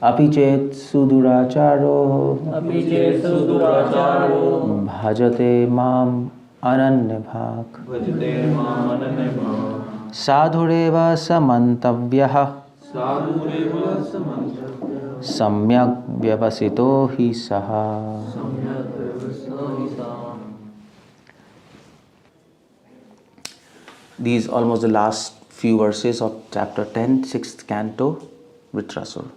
Apichet suduracharo bhajate mam ananyabhak sadhureva samantavyah samyak vyavasito hi saha. These almost the last few verses of chapter 10, 6th canto, Vritrasura.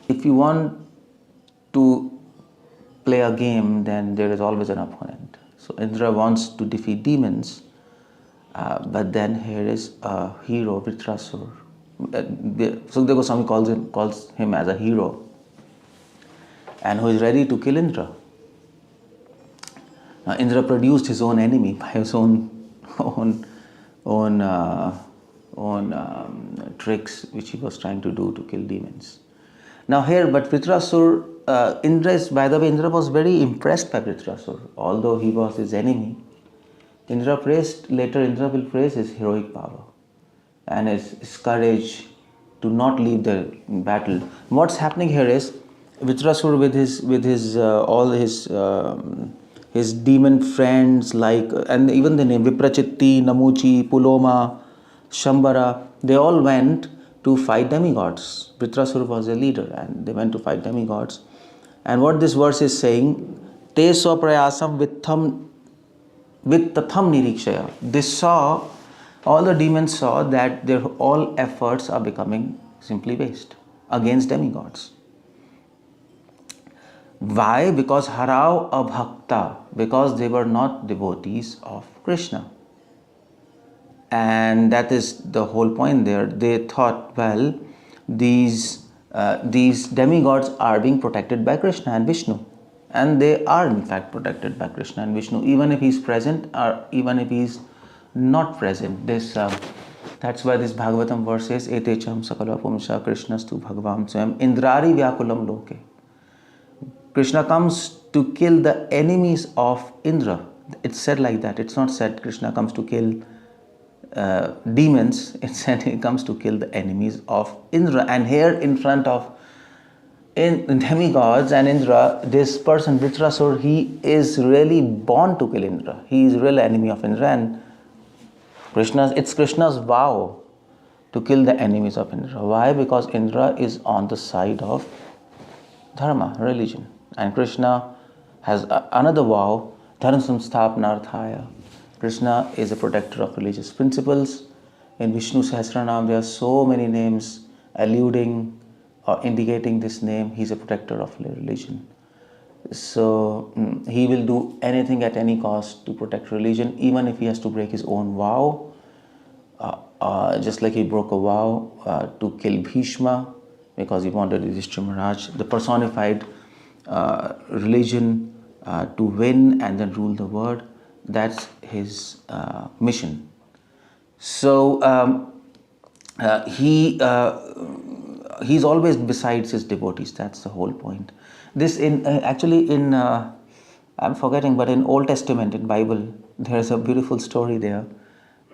If you want to play a game, then there is always an opponent. So Indra wants to defeat demons, but then here is a hero, Vritrasura. Sukadeva Goswami calls him as a hero, and who is ready to kill Indra. Now Indra produced his own enemy by his own tricks which he was trying to do to kill demons. Now here, but Vritrasura, Indra was very impressed by Vritrasura, although he was his enemy. Indra will praise his heroic power and his courage to not leave the battle. What's happening here is Vritrasura with his demon friends, and even the name Viprachitti, Namuchi, Puloma, Shambhara, they all went to fight demigods. Vritrasura was a leader and they went to fight demigods. And what this verse is saying, Te swaprayasam vittatham nirikshaya. All the demons saw that their all efforts are becoming simply waste against demigods. Why? Because harav abhakta, because they were not devotees of Krishna. And that is the whole point there. They thought, well, these demigods are being protected by Krishna and Vishnu. And they are in fact protected by Krishna and Vishnu, even if he's present or even if he's not present. That's why this Bhagavatam verse says, Etecham 𝗙𝗶𝗹𝗀 Krishnastu bhagavam swayam indrari vyakulam loke. Krishna comes to kill the enemies of Indra. It's said like that. It's not said Krishna comes to kill demons. It's said he comes to kill the enemies of Indra. And here in front of demigods and Indra, this person Vritrasura, he is really born to kill Indra. He is really enemy of Indra, and it's Krishna's vow to kill the enemies of Indra. Why? Because Indra is on the side of dharma, religion. And Krishna has another vow, dharma samsthapanarthaya. Krishna is a protector of religious principles. In Vishnu Sahasranam, there are so many names alluding or indicating this name. He's a protector of religion. So he will do anything at any cost to protect religion, even if he has to break his own vow. Just like he broke a vow to kill Bhishma because he wanted Yudhishthira Maharaj, the personified religion to win and then rule the world. That's his mission. So he's always besides his devotees. That's the whole point. This I'm forgetting, but in Old Testament, in Bible, there is a beautiful story there.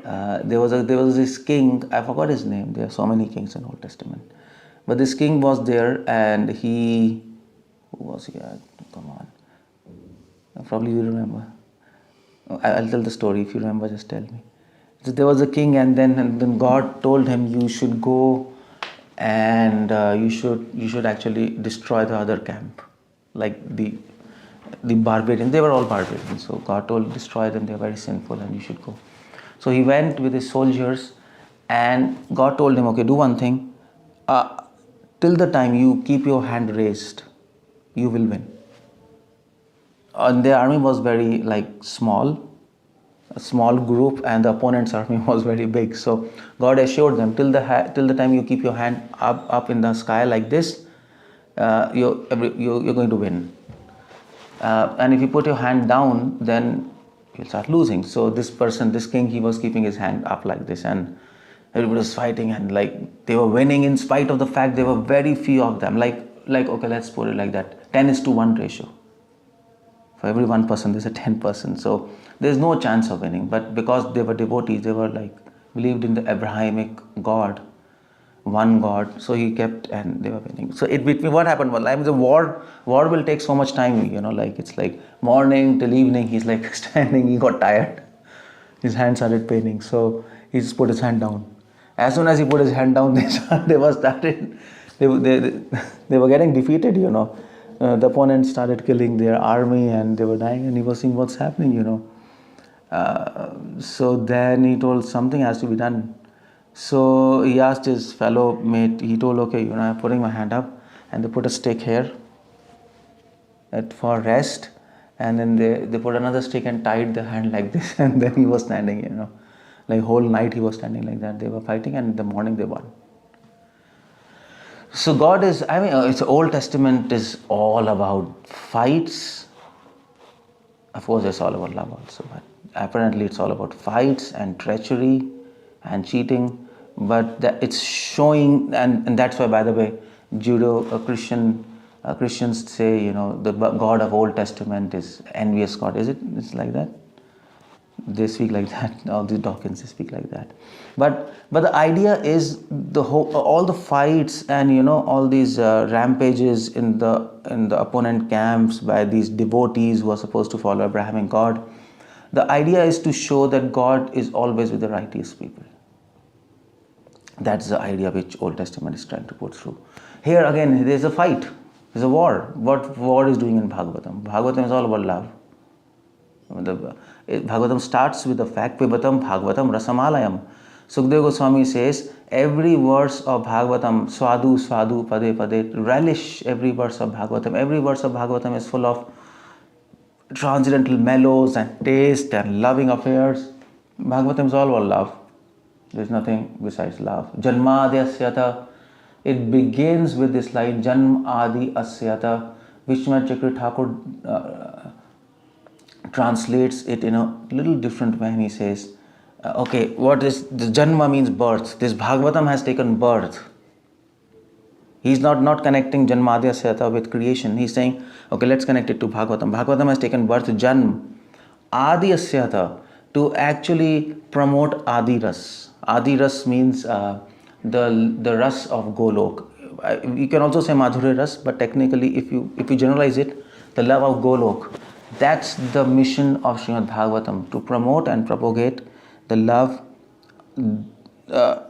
There was this king. I forgot his name. There are so many kings in Old Testament, but this king was there, and who was he? Come on, probably you remember. I'll tell the story. If you remember, just tell me. So there was a king, and then God told him, you should go and you should actually destroy the other camp, like the barbarians. They were all barbarians. So God told, destroy them. They are very sinful, and you should go. So he went with his soldiers, and God told him, okay, do one thing. Till the time you keep your hand raised, you will win. And the army was very small, a small group, and the opponent's army was very big. So God assured them, till the time you keep your hand up in the sky like this, you're going to win. And if you put your hand down, then you'll start losing. So this king, he was keeping his hand up like this, and everybody was fighting, and they were winning in spite of the fact there were very few of them. Okay, let's put it like that, 10:1 ratio. For every one person, there's a 10%. So there's no chance of winning. But because they were devotees, they were believed in the Abrahamic God. one God. So he kept, and they were winning. So it between what happened was, I mean, the war will take so much time, like it's like morning till evening. He's like standing. He got tired. His hand started paining. So he just put his hand down. As soon as he put his hand down, they were getting defeated. The opponents started killing their army, and they were dying. And he was seeing what's happening. So then he told something has to be done. So he asked his fellow mate, he told, okay, I'm putting my hand up, and they put a stick here for rest, and then they put another stick and tied the hand like this, and then he was standing, like whole night he was standing like that. They were fighting, and in the morning they won. So God is, it's Old Testament is all about fights. Of course, it's all about love also, but apparently it's all about fights and treachery and cheating. But it's showing, and that's why, by the way, Christians say, the God of Old Testament is envious God. Is it? It's like that. They speak like that. All these Dawkins, they speak like that. But the idea is all the fights and all these rampages in the opponent camps by these devotees who are supposed to follow Abrahamic God. The idea is to show that God is always with the righteous people. That's the idea which Old Testament is trying to put through. Here again, there's a fight. There's a war. What war is doing in Bhagavatam? Bhagavatam is all about love. Bhagavatam starts with the fact, Pibatam Bhagavatam Rasamalayam. Sukadeva Goswami says, every verse of Bhagavatam, Swadu, Swadu, Pade, Pade, relish every verse of Bhagavatam. Every verse of Bhagavatam is full of transcendental mellows and taste and loving affairs. Bhagavatam is all about love. There is nothing besides love. Janmadi asyata. It begins with this line, Janm Adi Asyata. Vishnu Chakra Thakur translates it in a little different way. He says, okay, what is the Janma means birth. This Bhagavatam has taken birth. He's not connecting Janma Adi Asyata with creation. He's saying, okay, let's connect it to Bhagavatam. Bhagavatam has taken birth, Janm Adi Asyata, to actually promote Adi Ras. Adi Ras means the ras of Golok. You can also say Madhurya Ras, but technically if you generalize it, the love of Golok. That's the mission of Srimad Bhagavatam, to promote and propagate the love, the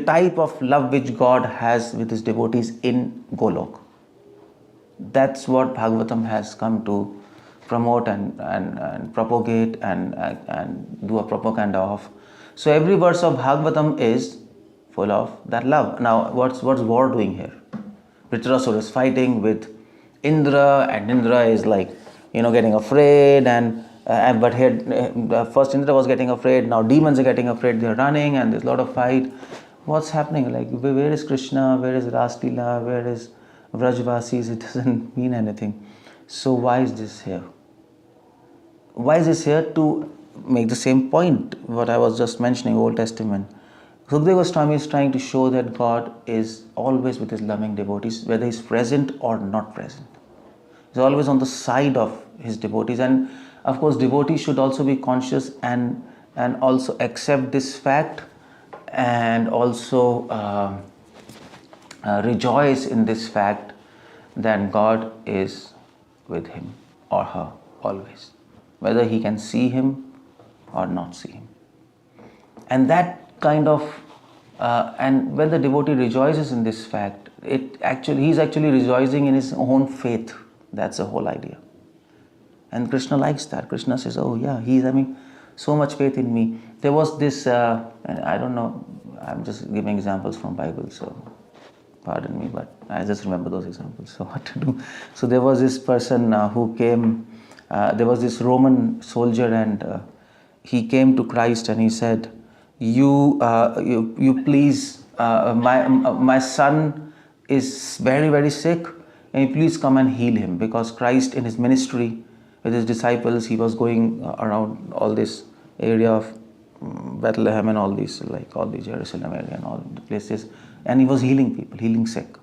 type of love which God has with His devotees in Golok. That's what Bhagavatam has come to promote and propagate and do a propaganda of. So every verse of Bhagavatam is full of that love. Now, what's war doing here? Vritrasura is fighting with Indra, and Indra is like, getting afraid, but here first Indra was getting afraid. Now demons are getting afraid. They're running, and there's a lot of fight. What's happening? Like, where is Krishna? Where is Raslila? Where is Vrajvasis? It doesn't mean anything. So why is this here? Why is this here? To make the same point what I was just mentioning, Old Testament. Sukadeva Goswami is trying to show that God is always with His loving devotees, whether He's present or not present. He's always on the side of His devotees, and of course devotees should also be conscious and also accept this fact, and also rejoice in this fact that God is with him or her always, whether he can see him or not see him. And that kind of and when the devotee rejoices in this fact, he's actually rejoicing in his own faith. That's the whole idea. And Krishna likes that. Krishna says, oh yeah, he's having so much faith in me. There was this, I don't know, I'm just giving examples from Bible, so pardon me, but I just remember those examples, so what to do. So there was this person who came, there was this Roman soldier, and he came to Christ and he said, you please, my son is very, very sick, and you please come and heal him. Because Christ in his ministry with his disciples, he was going around all this area of Bethlehem and all these, like all the Jerusalem area and all the places, and he was healing people, healing sick.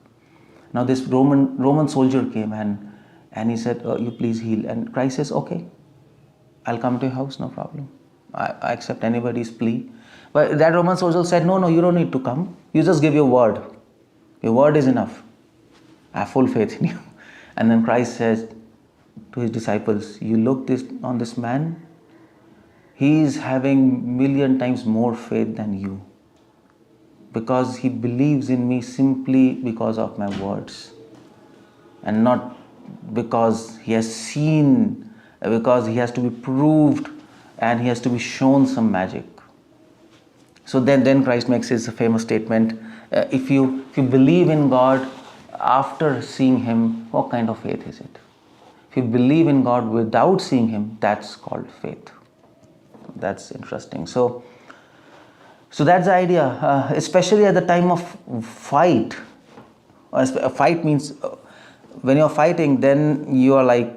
Now this Roman soldier came and he said, you please heal. And Christ says, okay, I'll come to your house, no problem. I accept anybody's plea. But that Roman soldier said, no, you don't need to come. You just give your word. Your word is enough. I have full faith in you. And then Christ says to his disciples, you look on this man, he is having million times more faith than you, because he believes in me simply because of my words, and not because he has seen, because he has to be proved and he has to be shown some magic. So then Christ makes his famous statement, if you believe in God after seeing him, what kind of faith is it? If you believe in God without seeing him, that's called faith. That's interesting. So that's the idea, especially at the time of fight. A fight means when you're fighting, then you are like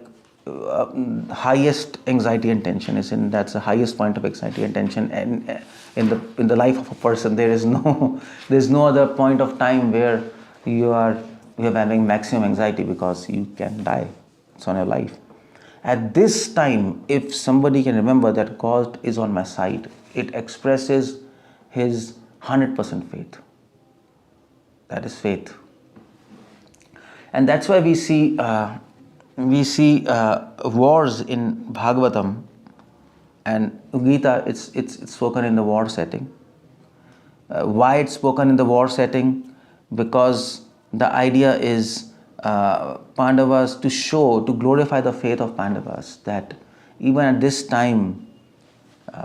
highest anxiety and tension is in. That's the highest point of anxiety and tension, and in the life of a person, there's no other point of time where you are having maximum anxiety, because you can die. It's on your life. At this time, if somebody can remember that God is on my side, it expresses his 100% faith. That is faith. And that's why we see wars in Bhagavatam and Gita. It's spoken in the war setting. Why it's spoken in the war setting? Because the idea is Pandavas, to glorify the faith of Pandavas, that even at this time,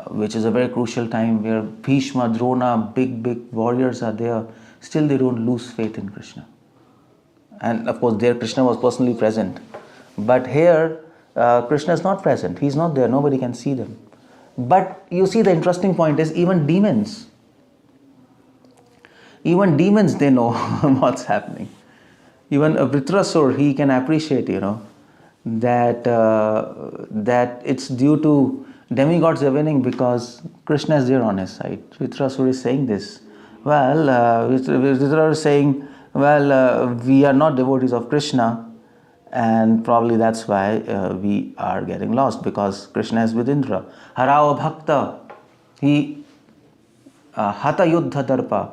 which is a very crucial time where Bhishma, Drona, big warriors are there, still they don't lose faith in Krishna. And of course there Krishna was personally present. But here Krishna is not present. He's not there. Nobody can see them. But you see, the interesting point is even demons, they know what's happening. Even a Vritrasura, he can appreciate, that it's due to demigods are winning because Krishna is there on his side. Vritrasura is saying this. Vritrasura is saying, we are not devotees of Krishna, and probably that's why we are getting lost, because Krishna is with Indra. 𝗪𝗀𝗪𝗀𝗪, he hata yuddha darpa,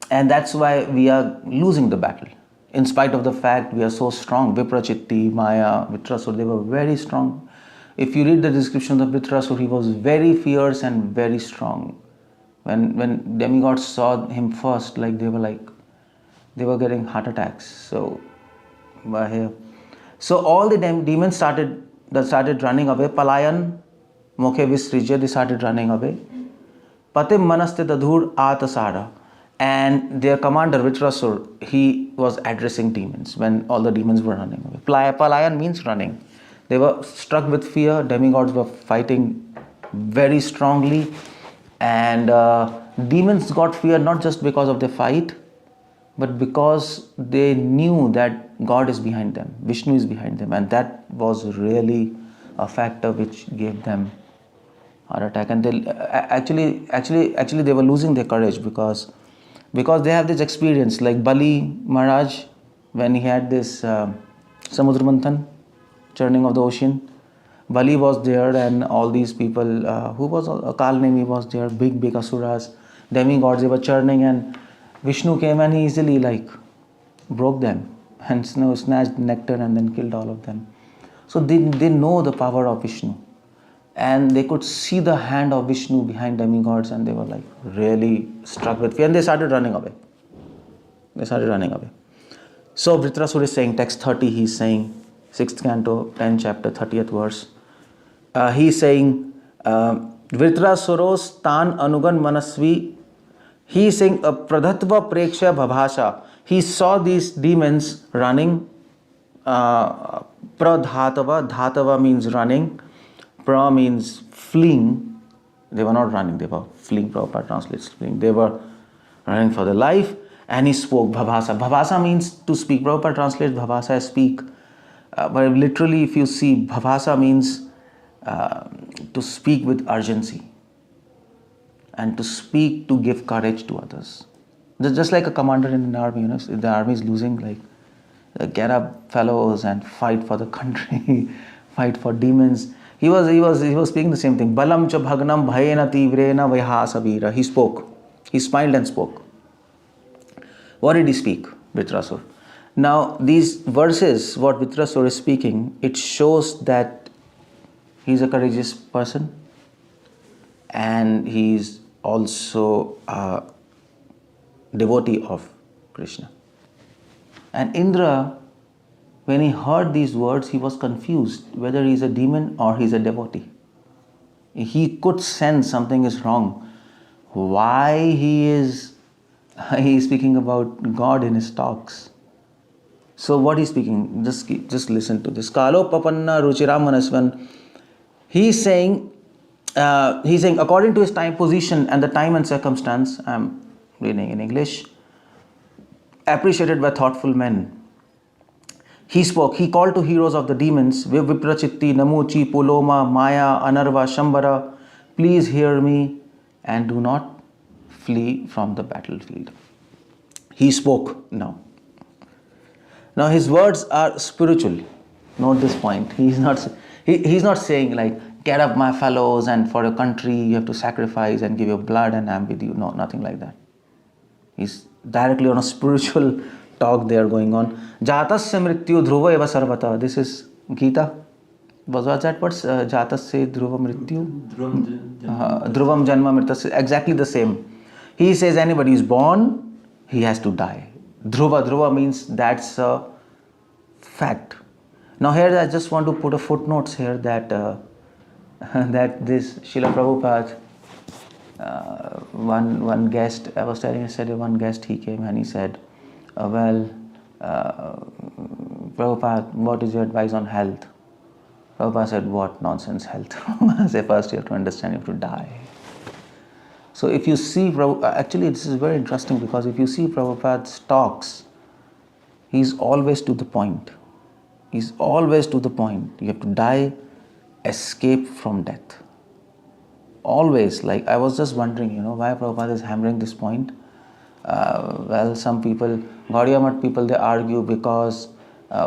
and that's why we are losing the battle, in spite of the fact we are so strong. Viprachitti, Maya, Vritrasura, they were very strong. If you read the description of Vritrasura, he was very fierce and very strong. When demigods saw him first, they were getting heart attacks. So all the demons started running away. Palayan, Mokhe Visrijya, they started running away. Patim Manaste Dadhur Atasara. And their commander, Vritrasura, he was addressing demons when all the demons were running away. Palayan means running. They were struck with fear. Demigods were fighting very strongly. And demons got fear not just because of the fight, but because they knew that God is behind them, Vishnu is behind them, and that was really a factor which gave them heart attack. And they actually they were losing their courage because they have this experience, like Bali Maharaj, when he had this Samudra Manthan, churning of the ocean. Bali was there, and all these people who was Akal Nemi was there, big asuras, demigods, they were churning, and Vishnu came and he easily broke them and snatched nectar and then killed all of them. So they know the power of Vishnu, and they could see the hand of Vishnu behind demigods, and they were really struck with fear, and they started running away. So Vritrasura is saying, text 30, he's saying, 6th canto, 10th chapter, 30th verse. He's saying, Vritrasuros tan anugan manasvi. He is saying, pradhatva preksha bhabhasha. He saw these demons running. Pradhatava, dhatava means running. Pra means fleeing. They were not running, they were fleeing. Prabhupada translates fleeing. They were running for their life. And he spoke bhabhasa. Bhabhasa means to speak. Prabhupada translates bhabhasa as speak. But literally, if you see, bhabhasa means to speak with urgency, and to speak to give courage to others. Just like a commander in an army, if the army is losing, get up, fellows, and fight for the country, fight for demons. He was speaking the same thing. Balam cha bhagnam bhayena tivrena vayhasavira. He spoke. He smiled and spoke. What did he speak? Vritrasura. Now, these verses, what Vritrasura is speaking, it shows that he's a courageous person and he's also a devotee of Krishna. And Indra, when he heard these words, he was confused whether he's a demon or he's a devotee. He could sense something is wrong. Why he is speaking about God in his talks. So what he's speaking, just listen to this. 𝗙𝗲𝗹𝗪𝗀𝗀 𝗪𝗲𝗀. He's saying, according to his time, position, and the time and circumstance, I'm reading in English, appreciated by thoughtful men. He spoke, he called to heroes of the demons, 𝗪𝗲𝗪𝗀𝗪, 𝗦𝗙cie𝗰𝗶𝗹, 𝗪𝗲𝗪 𝗪𝗲𝗪, please hear me and do not flee from the battlefield. He spoke now. Now his words are spiritual. Note this point. He's not saying like, get up my fellows and for your country you have to sacrifice and give your blood and I'm with you. No, nothing like that. He's directly on a spiritual talk there going on. 𝗙𝗲𝗪 𝗪𝗀𝗪𝗀 𝗪𝗲𝗪. This is Gita. Was that what? 𝗙𝗲𝗪 𝗪𝗀𝗪. ध्रुवम जन्म मृत्यु. Exactly the same. He says anybody is born, he has to die. Dhruva means that's a fact. Now here I just want to put a footnotes here that that this Srila Prabhupada, one guest, I was telling, I said one guest, he came and he said, Prabhupada, what is your advice on health? Prabhupada said, what nonsense health? I said, first you have to understand you have to die. So if you see, actually this is very interesting because if you see Prabhupada's talks, he's always to the point. He's always to the point. You have to die, escape from death. Always. Like I was just wondering, why Prabhupada is hammering this point. Some people, Gaudiya Math people, they argue because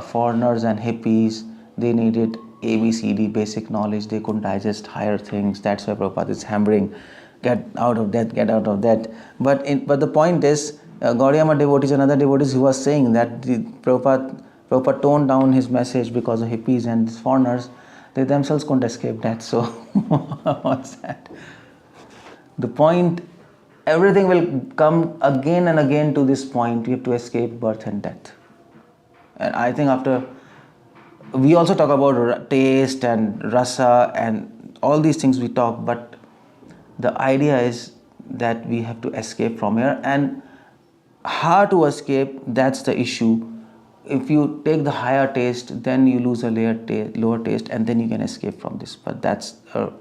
foreigners and hippies, they needed ABCD, basic knowledge, they couldn't digest higher things. That's why Prabhupada is hammering, get out of death, get out of death. But the point is, Gaudiya Math devotees and other devotees who are saying that the Prabhupada toned down his message because of hippies and foreigners, they themselves couldn't escape death. So what's that? The point, everything will come again and again to this point. You have to escape birth and death. And I think we also talk about taste and rasa and all these things we talk, but the idea is that we have to escape from here. And how to escape, that's the issue. If you take the higher taste, then you lose a lower taste and then you can escape from this. But that's a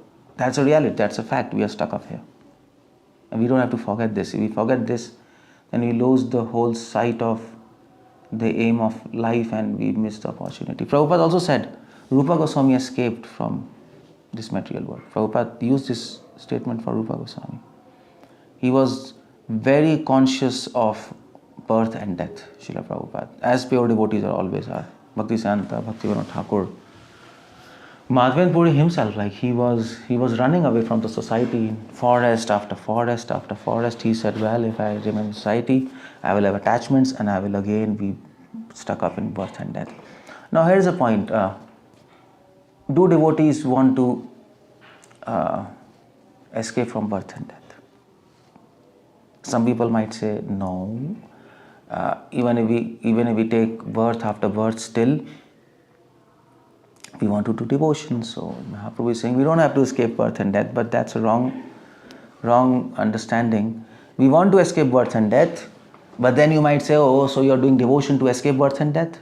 reality, that's a fact. We are stuck up here. And we don't have to forget this. If we forget this, then we lose the whole sight of the aim of life and we miss the opportunity. Prabhupada also said, Rupa Goswami escaped from this material world. Prabhupada used this statement for Rupa Goswami. He was very conscious of birth and death, Srila Prabhupada, as pure devotees always are. Bhaktivedanta, Bhaktivedanta Thakur. Madhvendra Puri himself, like he was running away from the society, forest after forest after forest. He said, if I remain in society, I will have attachments and I will again be stuck up in birth and death. Now here is a point. Do devotees want to escape from birth and death? Some people might say no. Even if we take birth after birth, still we want to do devotion. So Mahaprabhu is saying we don't have to escape birth and death, but that's a wrong understanding. We want to escape birth and death, but then you might say, so you're doing devotion to escape birth and death?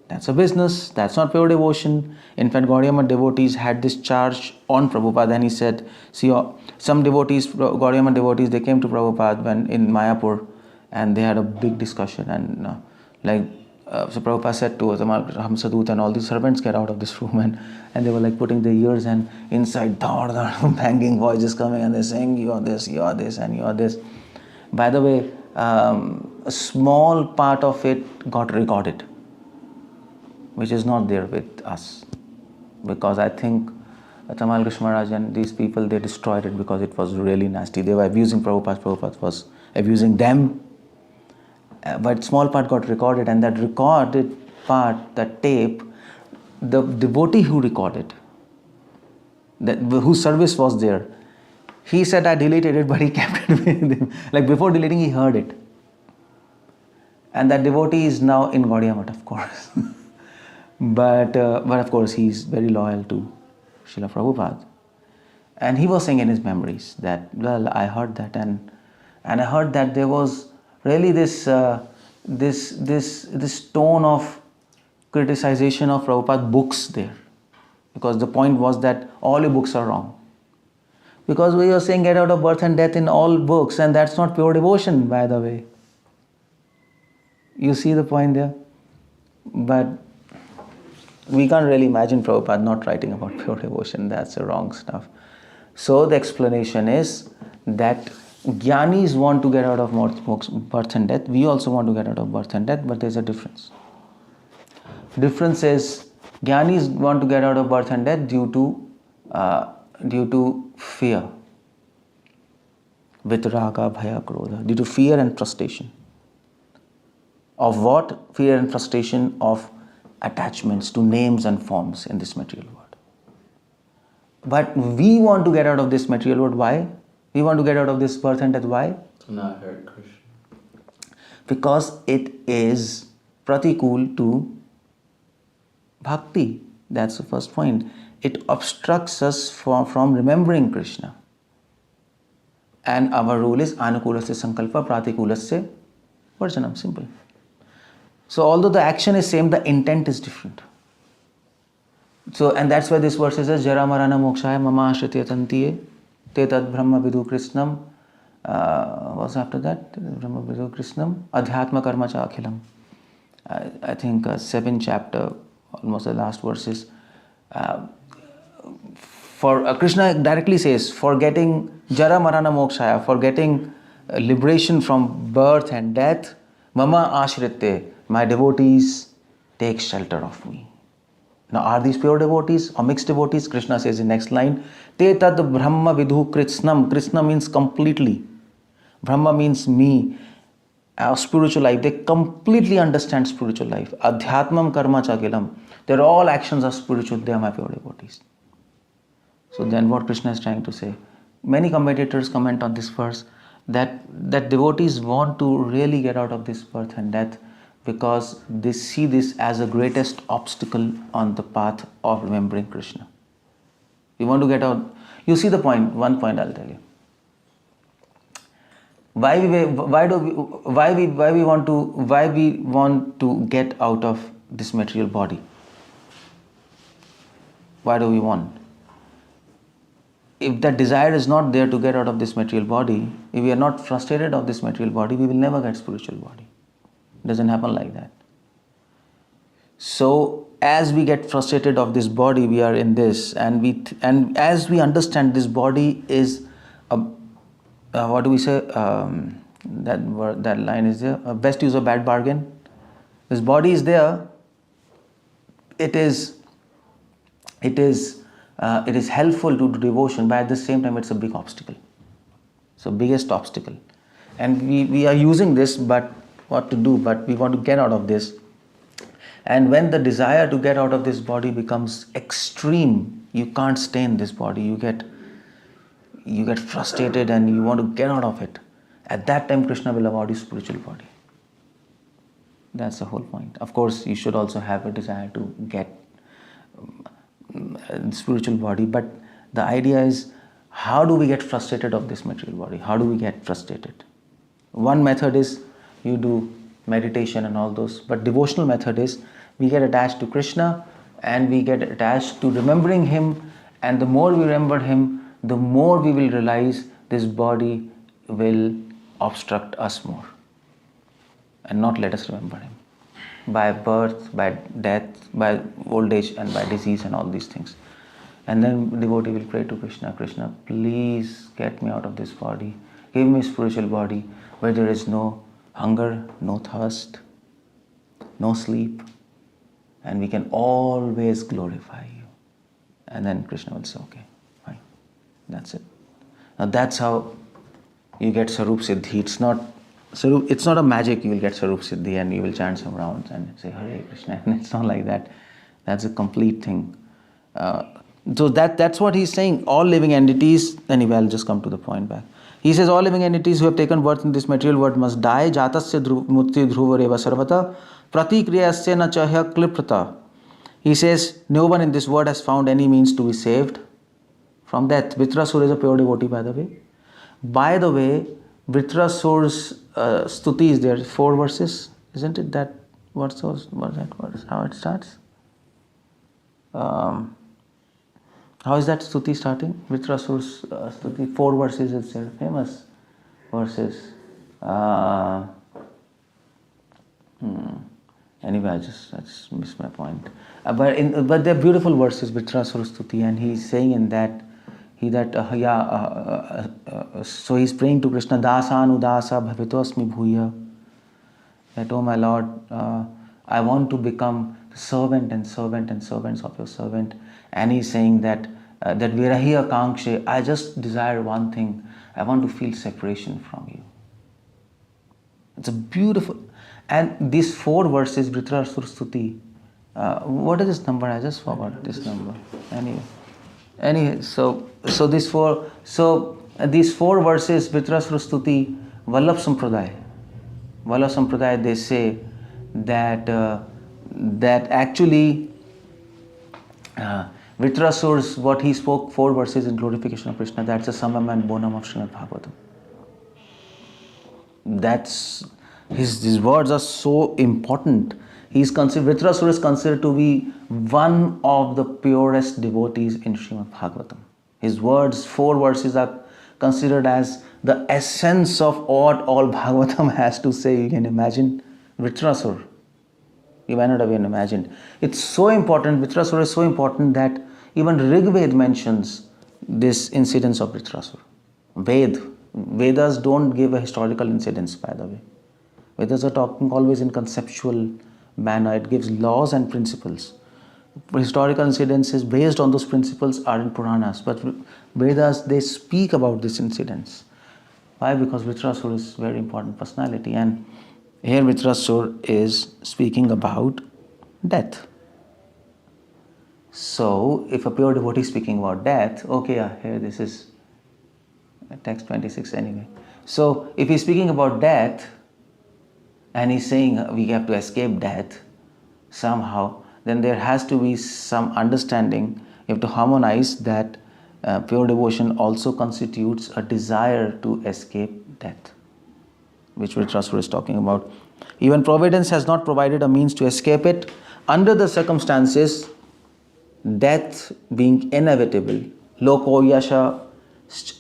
That's a business, that's not pure devotion. In fact, Gaudiya Math devotees had this charge on Prabhupada and he said, see, some devotees, Gaudiya Math devotees, they came to Prabhupada when in Mayapur and they had a big discussion and so Prabhupada said to Ram Sadut and all these servants, get out of this room, and they were like putting their ears and inside banging voices coming and they're saying, you are this and you are this. By the way, a small part of it got recorded, which is not there with us, because I think Tamal Krishna Maharaj and these people, they destroyed it because it was really nasty. They were abusing Prabhupada. Prabhupada was abusing them. But small part got recorded, and that recorded part, that tape, the devotee who recorded, whose service was there, he said, I deleted it, but he kept it with him. Like before deleting, he heard it. And that devotee is now in Gaudiya Math, of course. but of course, he's very loyal to Srila Prabhupada. And he was saying in his memories that, well, I heard that, and I heard that there was really this tone of criticization of Prabhupada books there. Because the point was that all your books are wrong. Because we are saying get out of birth and death in all books, and that's not pure devotion, by the way. You see the point there? But we can't really imagine Prabhupada not writing about pure devotion. That's the wrong stuff. So the explanation is that Jnanis want to get out of birth and death. We also want to get out of birth and death, but there's a difference. Difference is Jnanis want to get out of birth and death due to fear. 𝗪𝗪𝗪𝗀𝗪𝗀, due to fear and frustration. Of what? Fear and frustration of attachments to names and forms in this material world. But we want to get out of this material world. Why? We want to get out of this birth and death. Why? To not hurt Krishna. Because it is pratikul to bhakti. That's the first point. It obstructs us from remembering Krishna. And our rule is anukulasya sankalpa pratikulasya varjanam. Simple. So although the action is same, the intent is different. So, and that's why this verse says, Jara marana mokshaya mama ashritya tantiye te tad brahma vidu krishnam. What's after that? Brahma vidu krishnam adhyatma karma cha akhilam. I think 7th chapter, almost the last verses. For Krishna directly says, for getting Jara marana mokshaya, for getting liberation from birth and death, mama ashritya, my devotees take shelter of me. Now, are these pure devotees or mixed devotees? Krishna says in next line, Te tad brahma vidhu krishnam. Krishna means completely. Brahma means me. Our spiritual life. They completely understand spiritual life. Adhyatmam karma chakilam. Their all actions are spiritual. They are my pure devotees. So then what Krishna is trying to say? Many commentators comment on this verse that devotees want to really get out of this birth and death because they see this as the greatest obstacle on the path of remembering Krishna. We want to get out. You see the point. One point I'll tell you. Why we want to get out of this material body? Why do we want? If that desire is not there to get out of this material body, if we are not frustrated of this material body, we will never get spiritual body. It doesn't happen like that. So as we get frustrated of this body, we are in this, and as we understand this body is what do we say? That line is there. Best use of bad bargain. This body is there. It is helpful to devotion, but at the same time, it's a big obstacle. So biggest obstacle, and we are using this, but what to do? But we want to get out of this. And when the desire to get out of this body becomes extreme, you can't stay in this body. You get frustrated and you want to get out of it. At that time, Krishna will award you spiritual body. That's the whole point. Of course, you should also have a desire to get spiritual body, but the idea is, how do we get frustrated of this material body? How do we get frustrated? One method is you do meditation and all those, but devotional method is we get attached to Krishna and we get attached to remembering Him, and the more we remember Him, the more we will realize this body will obstruct us more and not let us remember Him. By birth, by death, by old age, and by disease and all these things. And then the devotee will pray to Krishna, Krishna, please get me out of this body. Give me a spiritual body where there is no hunger, no thirst, no sleep, and we can always glorify you. And then Krishna will say, okay, fine. That's it. Now that's how you get Sarup Siddhi. It's not a magic you will get Sarup Siddhi and you will chant some rounds and say Hare Krishna. It's not like that. That's a complete thing. So that's what he's saying. All living entities, anyway, I'll just come to the point back. He says all living entities who have taken birth in this material world must die. Jatasya murti dhruvareva sarvata pratikriyasya na chahya klipprata. He says no one in this world has found any means to be saved from death. Vritrasura is a pure devotee, by the way. By the way, Vritrasura's stuti is there, 4 verses, isn't it? What's that verse? How it starts? How is that stuti starting? Vritrasura's stuti, 4 verses is there, famous verses. Anyway, I just missed my point. But they're beautiful verses, Vritrasura's stuti, and he's saying in that, so he's praying to Krishna, Dasan udasa bhavitosmi bhuya, that, oh my Lord, I want to become the servant and servants of your servant. And he's saying that virahi akankshe, I just desire one thing, I want to feel separation from you. It's a beautiful, and these 4 verses, Vritrasura stuti, what is this number? I just forgot this number. Anyway, so these 4 verses, Vritrasura stuti, 𝗪𝗲𝗪𝗲 Sampradaya, they say that actually Vritrasura's, what he spoke 4 verses in glorification of Krishna, that's the summum and bonum of Srimad Bhagavatam. That's his words are so important. Vritrasura is considered to be one of the purest devotees in Srimad Bhagavatam. His words, 4 verses, are considered as the essence of what all Bhagavatam has to say. You can imagine Vritrasura. You might not have even imagined. It's so important, Vritrasura is so important that even Rigved mentions this incidence of Vritrasura. Vedas don't give a historical incidence, by the way. Vedas are talking always in conceptual manner. It gives laws and principles. Historical incidences based on those principles are in Puranas, but Vedas, they speak about this incidence. Why? Because Vritrasura is a very important personality, and here Vritrasura is speaking about death. So, if a pure devotee is speaking about death, here this is text 26 anyway. So, if he's speaking about death, and he's saying we have to escape death somehow, then there has to be some understanding. You have to harmonize that pure devotion also constitutes a desire to escape death, which Vritrasura is talking about. Even providence has not provided a means to escape it. Under the circumstances, death being inevitable, loko yasha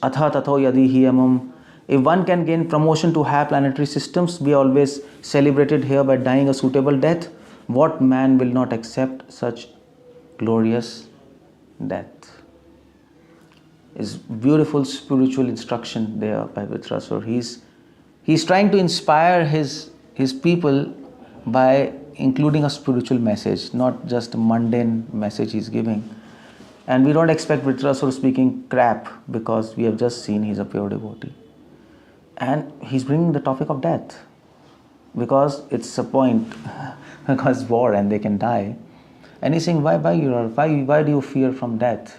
atha tatho yadi hiyamam. If one can gain promotion to higher planetary systems, we always celebrated here by dying a suitable death. What man will not accept such glorious death? Is beautiful spiritual instruction there by Vritrasura. He's trying to inspire his people by including a spiritual message, not just a mundane message he's giving. And we don't expect Vritrasura speaking crap, because we have just seen he's a pure devotee. And he's bringing the topic of death, because it's a point, because war and they can die. And he's saying, why do you fear from death?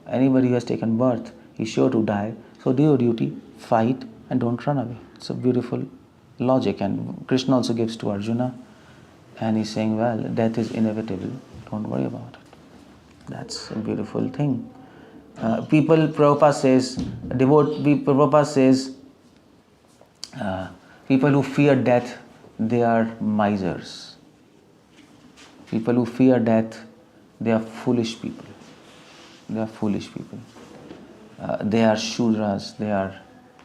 Anybody who has taken birth is sure to die. So do your duty, fight, and don't run away. It's a beautiful logic. And Krishna also gives to Arjuna. And he's saying, well, death is inevitable. Don't worry about it. That's a beautiful thing. Prabhupada says, people who fear death, they are misers. People who fear death, they are foolish people. They are foolish people. They are Shudras, they are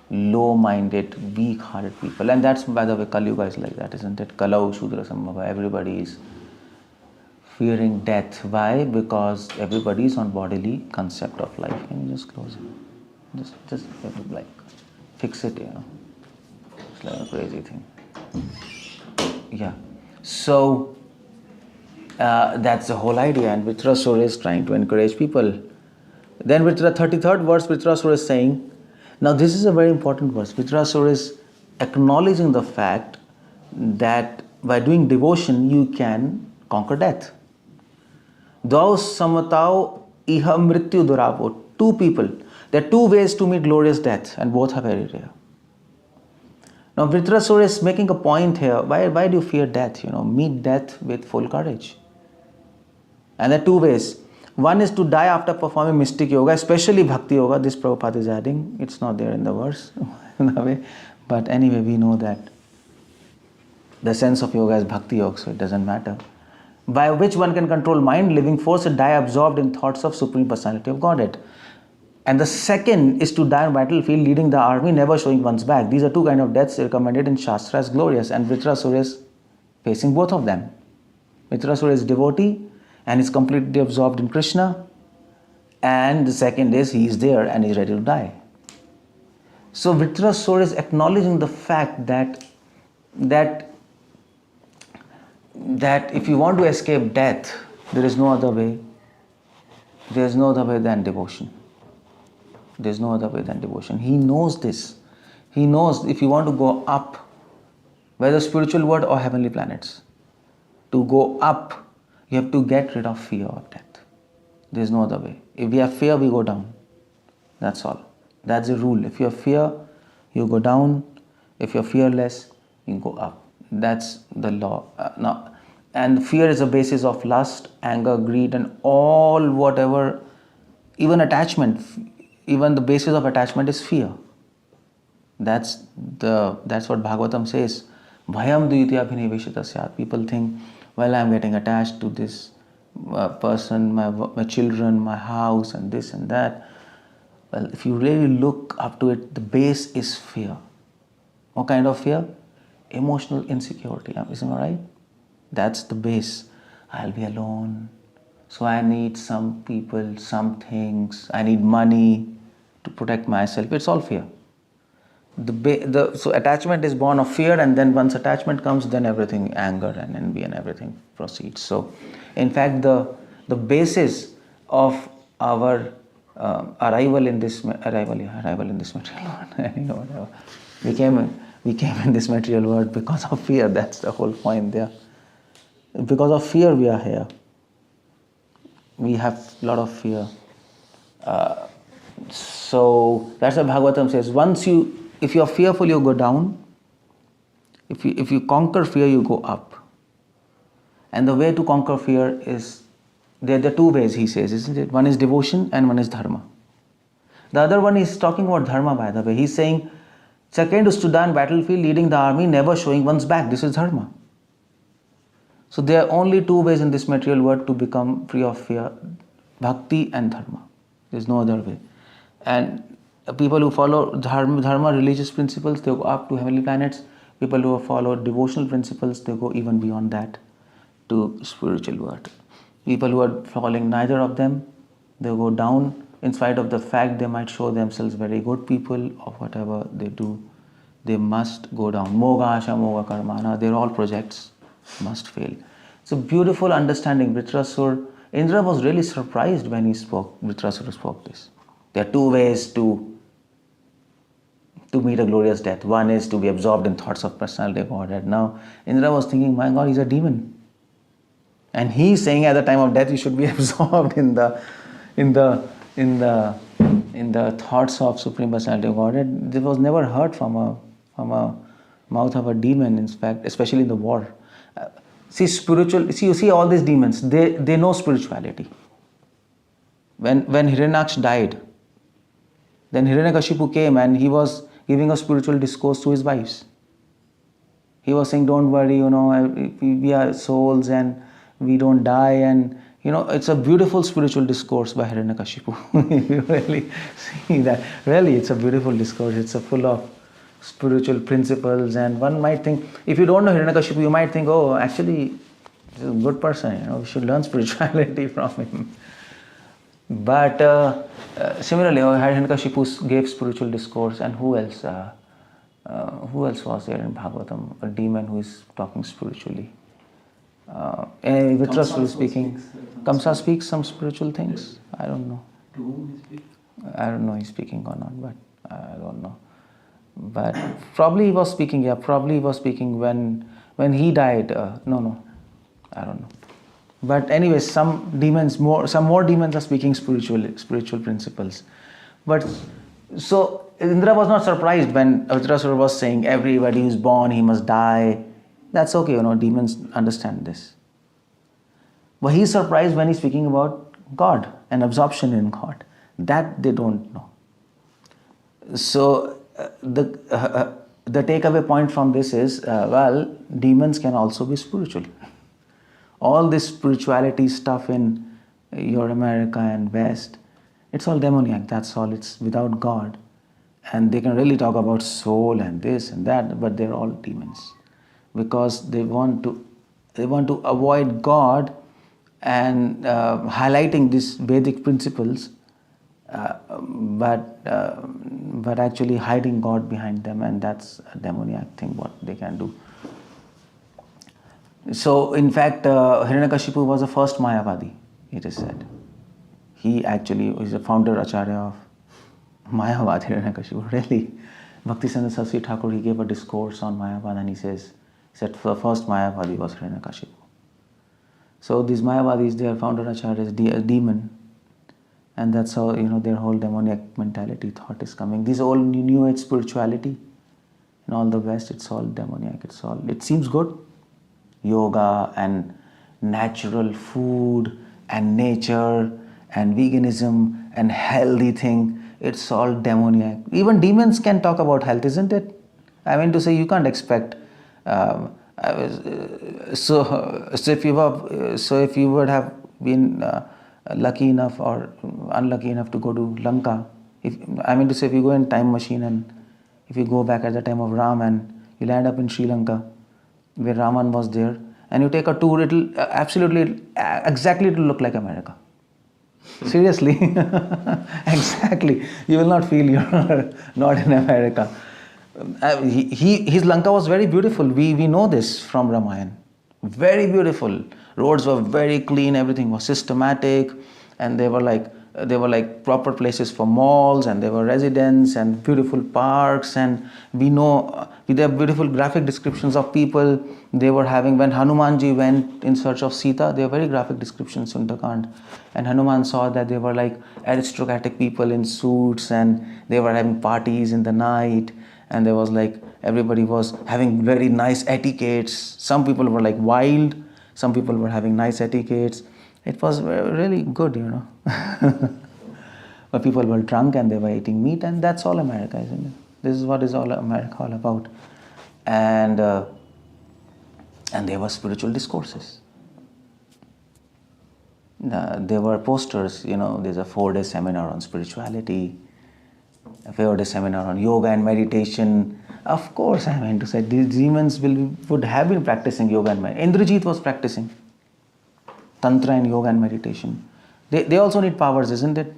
low-minded, weak-hearted people. And that's, by the way, Kali Yuga is like that, isn't it? Kalau Shudra Sambhava. Everybody is fearing death. Why? Because everybody is on bodily concept of life. Can you just close it? Just like fix it, It's like a crazy thing. Yeah. So that's the whole idea, and Vritrasura is trying to encourage people. Then with the 33rd verse, Vritrasura is saying Now this is a very important verse. Vritrasura is acknowledging the fact that by doing devotion you can conquer death. 𝗙𝗲𝗪𝗀𝗪𝗀𝗪𝗀. Two people. There are two ways to meet glorious death, and both are very rare. Now Vritrasura is making a point here. Why do you fear death? Meet death with full courage. And there are two ways. One is to die after performing mystic yoga, especially Bhakti Yoga. This Prabhupada is adding. It's not there in the verse, in the way. But anyway, we know that the sense of yoga is Bhakti Yoga, so it doesn't matter. By which one can control mind, living force, and die absorbed in thoughts of Supreme Personality of Godhead. And the second is to die on battlefield, leading the army, never showing one's back. These are two kinds of deaths recommended in Shastra as glorious, and Vritrasura is facing both of them. Vritrasura is devotee and is completely absorbed in Krishna, and the second is he is there and he is ready to die. So Vritrasura is acknowledging the fact that if you want to escape death, there is no other way. There is no other way than devotion. There is no other way than devotion. He knows this. He knows if you want to go up, whether spiritual world or heavenly planets, to go up, you have to get rid of fear of death. There is no other way. If we have fear, we go down. That's all. That's the rule. If you have fear, you go down. If you're fearless, you go up. That's the law. And fear is a basis of lust, anger, greed, and all whatever, even attachment. Even the basis of attachment is fear. That's what Bhagavatam says. Bhayam duyitya. People think, well, I'm getting attached to this person, my children, my house, and this and that. Well, if you really look up to it, the base is fear. What kind of fear? Emotional insecurity. Isn't that right? That's the base. I'll be alone. So I need some people, some things. I need money to protect myself. It's all fear. So attachment is born of fear, and then once attachment comes, then everything, anger and envy and everything proceeds. So, in fact, the basis of our arrival in this material world. We came in this material world because of fear. That's the whole point there. Because of fear, we are here. We have a lot of fear. So that's what Bhagavatam says. If you are fearful, you go down. If you conquer fear, you go up. And the way to conquer fear is, there are two ways, he says, isn't it? One is devotion and one is dharma. The other one is talking about dharma, by the way. He's saying, second is to die on battlefield, leading the army, never showing one's back. This is dharma. So there are only two ways in this material world to become free of fear: bhakti and dharma. There's no other way. And people who follow dharma, religious principles, they go up to heavenly planets. People who follow devotional principles, they go even beyond that to spiritual world. People who are following neither of them, they go down, in spite of the fact they might show themselves very good people or whatever they do. They must go down. Moga asha moga karmana, they're all projects, must fail. It's a beautiful understanding. Vritrasura, Indra was really surprised when Vritrasura spoke this. There are two ways to meet a glorious death. One is to be absorbed in thoughts of personality of Godhead. Now, Indra was thinking, my God, he's a demon. And he's saying at the time of death, you should be absorbed in the thoughts of Supreme Personality of Godhead. This was never heard from a mouth of a demon, in fact, especially in the war. You see all these demons, they know spirituality. When Hiranyaksh died, then Hiranyakashipu came and he was giving a spiritual discourse to his wives. He was saying, don't worry, we are souls and we don't die, and it's a beautiful spiritual discourse by Hiranyakashipu. If you really see that, really it's a beautiful discourse. It's full of spiritual principles, and one might think, if you don't know Hiranyakashipu, you might think, oh, actually, this is a good person, we should learn spirituality from him. But similarly, Hiranyakashipu gave spiritual discourse, and who else was there in Bhagavatam? A demon who is talking spiritually. Vritrasura is speaking. Kamsa speaks some spiritual things. I don't know. To whom he speaks? I don't know he's speaking or not, but I don't know. But probably he was speaking, when he died. No, I don't know. But anyways, some more demons are speaking spiritual principles. But so Indra was not surprised when Vritrasura was saying everybody who is born, he must die. That's okay, demons understand this. But he's surprised when he's speaking about God and absorption in God. That they don't know. So the takeaway point from this is, demons can also be spiritual. All this spirituality stuff in your America and West, it's all demoniac, that's all. It's without God. And they can really talk about soul and this and that, but they're all demons. Because they want to avoid God and highlighting these Vedic principles, but actually hiding God behind them, and that's a demoniac thing, what they can do. So, in fact, Hiranyakashipu was the first Mayavadi, it is said. He actually is the founder Acharya of Mayavad, Hiranyakashipu. Really, Bhaktivedanta Swami Thakur, he gave a discourse on Mayavad, and he said the first Mayavadi was Hiranyakashipu. So these Mayavadis, their founder Acharya is a demon, and that's how their whole demoniac mentality thought is coming. This all new age spirituality in all the West, it's all demoniac. It seems good. Yoga and natural food and nature and veganism and healthy thing, it's all demoniac. Even demons can talk about health, isn't it? I mean to say, you can't expect. So if you would have been lucky enough or unlucky enough to go to Lanka, if you go in time machine and if you go back at the time of Ram and you land up in Sri Lanka, where Raman was there, and you take a tour, it'll exactly look like America. Seriously, exactly. You will not feel you're not in America. His Lanka was very beautiful. We know this from Ramayana. Very beautiful. Roads were very clean. Everything was systematic, and they were like proper places for malls, and there were residents and beautiful parks. And we know there are beautiful graphic descriptions of people they were having. When Hanumanji went in search of Sita, there are very graphic descriptions in Sundarkand. And Hanuman saw that they were like aristocratic people in suits, and they were having parties in the night, and there was like everybody was having very nice etiquettes. Some people were like wild, some people were having nice etiquettes. It was really good, But people were drunk and they were eating meat, and that's all America, isn't it? This is what is all America all about. And there were spiritual discourses. There were posters, there's a 4-day seminar on spirituality, a 4-day seminar on yoga and meditation. Of course, I meant to say, these demons would have been practicing yoga and meditation. Indrajit was practicing Tantra and yoga and meditation. They also need powers, isn't it?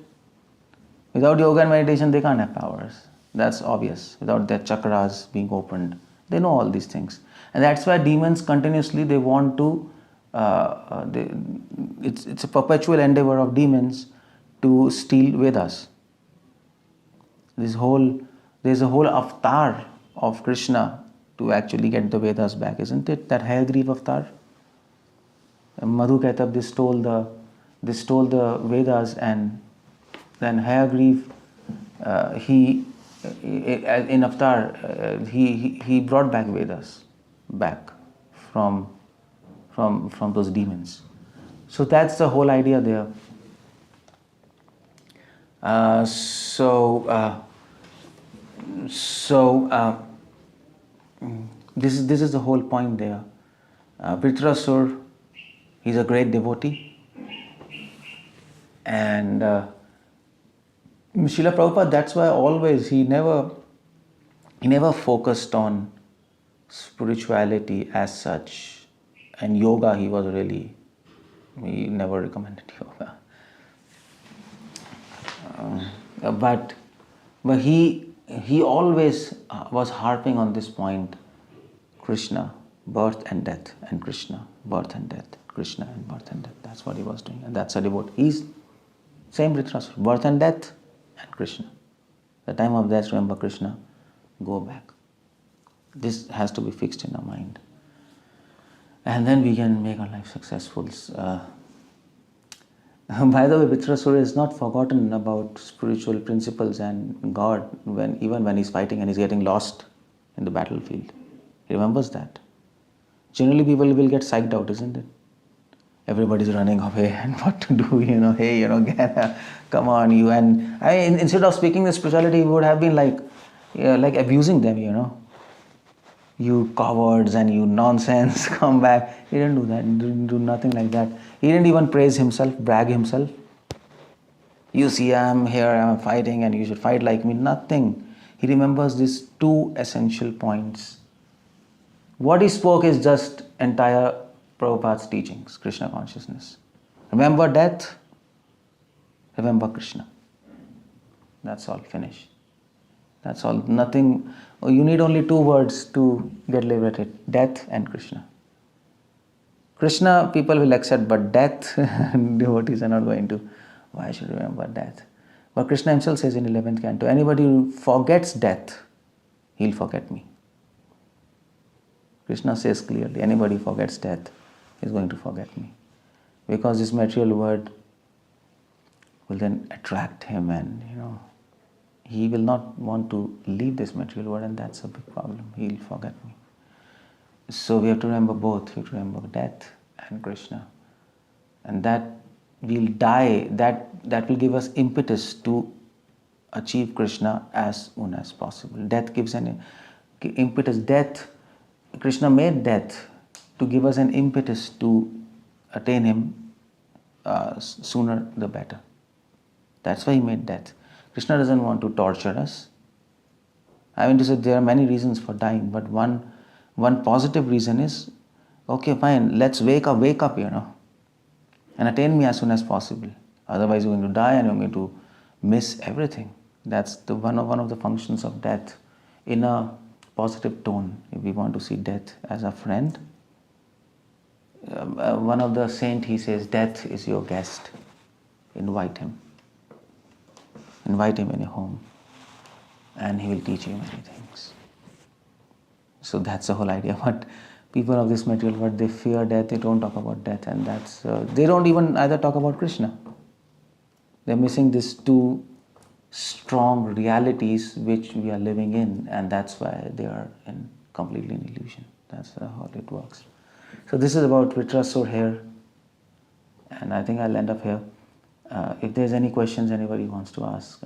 Without yoga and meditation, they can't have powers. That's obvious. Without their chakras being opened. They know all these things. And that's why demons continuously, they want to, it's a perpetual endeavor of demons to steal Vedas. There's a whole avatar of Krishna to actually get the Vedas back, isn't it? That Hayagriva avatar. 𝗪𝗪𝗀𝗪, they stole the Vedas, and then Hayagriva, in avatar, he brought back Vedas back from those demons. So that's the whole idea there. This is the whole point there. Vritrasura, he's a great devotee, and Srila Prabhupada, that's why always he never focused on spirituality as such, and yoga he never recommended yoga. But he always was harping on this point: Krishna, birth and death, and Krishna, birth and death, Krishna and birth and death. That's what he was doing, and that's a devotee. He's same Vritrasura, birth and death, and Krishna. The time of death, remember Krishna, go back. This has to be fixed in our mind. And then we can make our life successful. By the way, Vritrasura is not forgotten about spiritual principles and God even when he's fighting and he's getting lost in the battlefield. He remembers that. Generally, people will get psyched out, isn't it? Everybody's running away and what to do, hey, come on, you. And instead of speaking the spirituality, he would have been like abusing them, You cowards and you nonsense, come back. He didn't do that. He didn't do nothing like that. He didn't even praise himself, brag himself. You see, I'm here, I'm fighting, and you should fight like me. Nothing. He remembers these two essential points. What he spoke is just entire Prabhupada's teachings, Krishna consciousness. Remember death, remember Krishna. That's all, finish. That's all, nothing. You need only two words to get liberated, death and Krishna. Krishna people will accept, but death, devotees are not going to. Why should you remember death? But Krishna himself says in 11th canto, anybody who forgets death, he'll forget me. Krishna says clearly, anybody who forgets death is going to forget me. Because this material world will then attract him and, he will not want to leave this material world, and that's a big problem. He'll forget me. So we have to remember both. We have to remember death and Krishna. And that we'll die, that will give us impetus to achieve Krishna as soon as possible. Death gives an impetus. Krishna made death to give us an impetus to attain him sooner the better. That's why he made death. Krishna doesn't want to torture us. I mean to say, there are many reasons for dying, but one positive reason is, okay, fine, let's wake up, and attain me as soon as possible. Otherwise you're going to die and you're going to miss everything. That's one of the functions of death. In a positive tone, if we want to see death as a friend, one of the saint, he says, death is your guest. Invite him. Invite him in your home, and he will teach you many things. So that's the whole idea. But people of this material world, they fear death, they don't talk about death, and they don't even either talk about Krishna. They're missing these two strong realities which we are living in, and that's why they are completely in illusion. That's how it works. So this is about Vritrasura here, and I think I'll end up here. If there's any questions anybody wants to ask,